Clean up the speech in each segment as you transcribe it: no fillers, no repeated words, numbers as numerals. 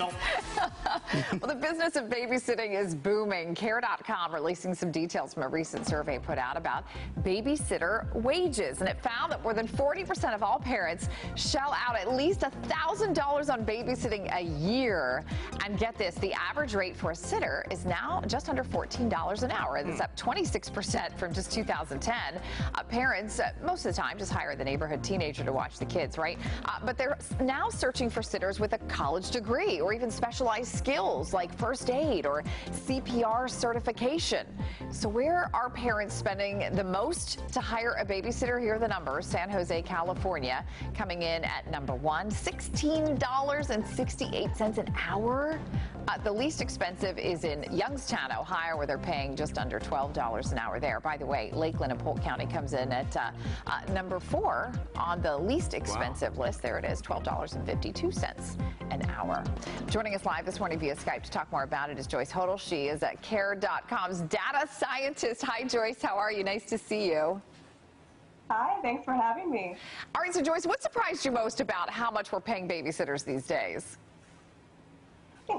Well, the business of babysitting is booming. Care.com releasing some details from a recent survey put out about babysitter wages. And it found that more than 40% of all parents shell out at least $1,000 on babysitting a year. And get this, the average rate for a sitter is now just under $14 an hour. That's up 26% from just 2010. Parents, most of the time, just hire the neighborhood teenager to watch the kids, right? But they're now searching for sitters with a college degree or even specialized skills like first aid or CPR certification. So where are parents spending the most to hire a babysitter? Here are the numbers. San Jose, California, coming in at number one, $16.68 an hour. The least expensive is in Youngstown, Ohio, where they're paying just under $12 an hour there. By the way, Lakeland and Polk County comes in at number 4 on the least expensive list. There it is, $12.52 an hour. Joining us live this morning via Skype to talk more about it is Joyce Hodel. She is at Care.com's data scientist. Hi, Joyce. How are you? Nice to see you. Hi, thanks for having me. All right, so Joyce, what surprised you most about how much we're paying babysitters these days?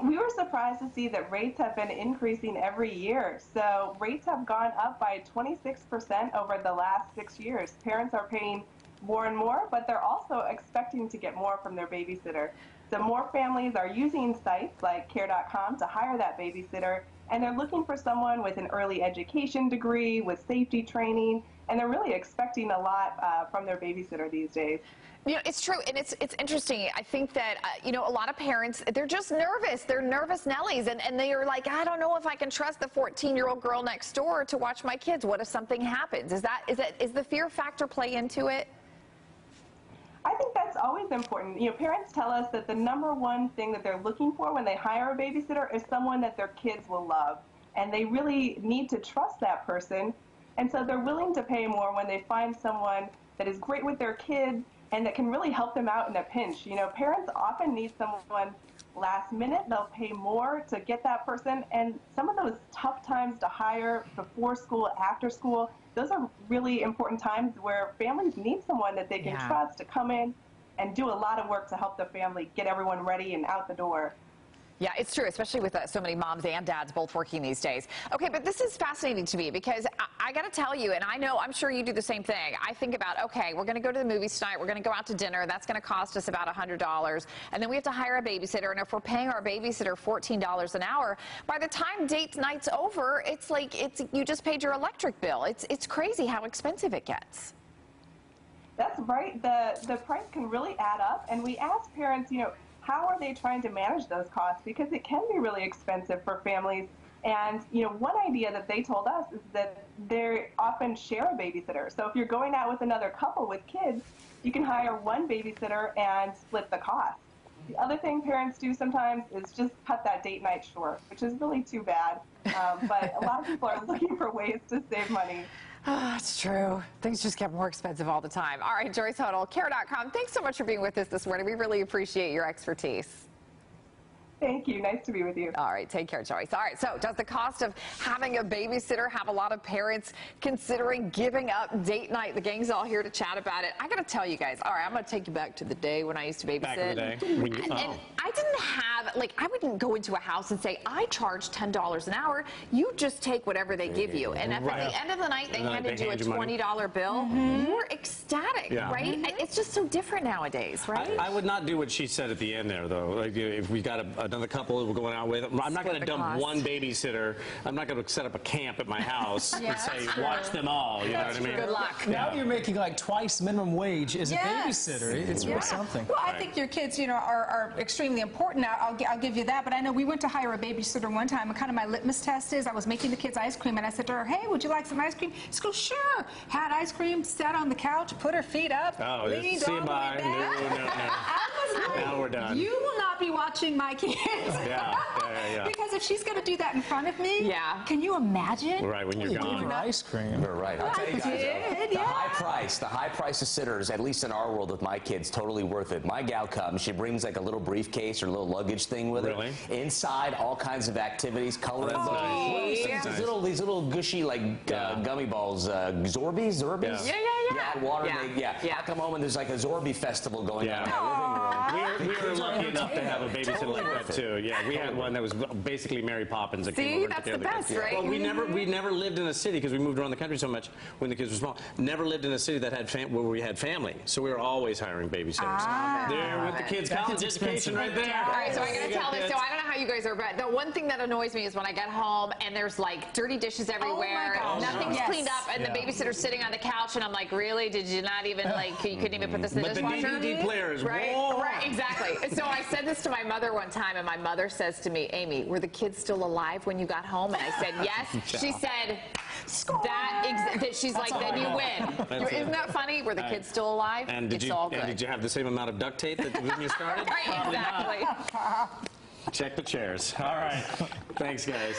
We were surprised to see that rates have been increasing every year. So rates have gone up by 26% over the last 6 years. Parents are paying more and more, but they're also expecting to get more from their babysitter. So more families are using sites like Care.com to hire that babysitter, and they're looking for someone with an early education degree, with safety training, and they're really expecting a lot from their babysitter these days. You know, it's true, and it's interesting. I think that, you know, a lot of parents, they're just nervous. They're nervous Nellies, and they are like, I don't know if I can trust the 14-year-old girl next door to watch my kids. What if something happens? Is the fear factor play into it? I think that's always important. You know, parents tell us that the #1 thing that they're looking for when they hire a babysitter is someone that their kids will love, and they really need to trust that person, and so they're willing to pay more when they find someone that is great with their kids and that can really help them out in a pinch. You know, parents often need someone last minute. They'll pay more to get that person, and some of those tough times to hire before school, after school, those are really important times where families need someone that they can trust to come in and do a lot of work to help the family get everyone ready and out the door. Yeah, it's true, especially with so many moms and dads both working these days. Okay, but this is fascinating to me because I got to tell you, and I know, I'm sure you do the same thing. I think about, okay, we're going to go to the movies tonight. We're going to go out to dinner. That's going to cost us about $100. And then we have to hire a babysitter. And if we're paying our babysitter $14 an hour, by the time date night's over, it's like you just paid your electric bill. It's crazy how expensive it gets. That's right. The price can really add up. And we ask parents, you know, how are they trying to manage those costs? Because it can be really expensive for families. And, you know, one idea that they told us is that they often share a babysitter. So if you're going out with another couple with kids, you can hire one babysitter and split the cost. The other thing parents do sometimes is just cut that date night short, which is really too bad. But a lot of people are looking for ways to save money. Oh, it's true. Things just get more expensive all the time. All right, Joyce Hodel, Care.com, thanks so much for being with us this morning. We really appreciate your expertise. Thank you. Nice to be with you. All right. Take care, Joyce. All right. So does the cost of having a babysitter have a lot of parents considering giving up date night? The gang's all here to chat about it. I got to tell you guys. All right. I'm going to take you back to the day when I used to babysit. Back in the day. And I didn't have, like, I wouldn't go into a house and say, I charge $10 an hour. You just take whatever they give you. And if at the end of the night they handed you a $20 bill, you're ecstatic, right? It's just so different nowadays, right? I would not do what she said at the end there, though. Like, if we got another couple that we're going out with, I'm not going to dump one babysitter. I'm not going to set up a camp at my house and say, watch them all. You know what I mean? Good luck. Now you're making like twice minimum wage as a babysitter. It's really something. Well, I think your kids, you know, are extremely important. I'll give you that. But I know we went to hire a babysitter one time, and kind of my litmus test is I was making the kids ice cream, and I said to her, hey, would you like some ice cream? She goes, sure. Had ice cream, sat on the couch, put her feet up, leaned all the way back. Now we're done. You will not be watching my kids. Because if she's going to do that in front of me, can you imagine? Right, when you're gone. Ice cream. You're right. I'll tell you guys, the high price of sitters, at least in our world with my kids, totally worth it. My gal comes, she brings like a little briefcase or a little luggage thing with her. Inside, all kinds of activities, coloring books. These little gushy like gummy balls, Zorbies? You add water, and I come home and there's like a Zorby festival going on in my living room. We were lucky enough to have a babysitter like that too. Yeah, we had one that was basically Mary Poppins. That came over that's and the best, right? Well, we never lived in a city because we moved around the country so much when the kids were small. Never lived in a city that had where we had family, so we were always hiring babysitters. There with the kids' college education right there. All right, so I'm going to tell this. So I don't know how you guys are, but the one thing that annoys me is when I get home and there's like dirty dishes everywhere, nothing's cleaned up, and the babysitter's sitting on the couch, and I'm like, really? Did you not even you couldn't even put this in the dishwasher? But the DVD player is right, exactly. So I said this to my mother one time, and my mother says to me, Amy, were the kids still alive when you got home? And I said, yes. She said, she's like, then you win. Isn't that funny? Were the kids still alive? And did you have the same amount of duct tape that when you started? Right, exactly. Check the chairs. All right. Thanks, guys.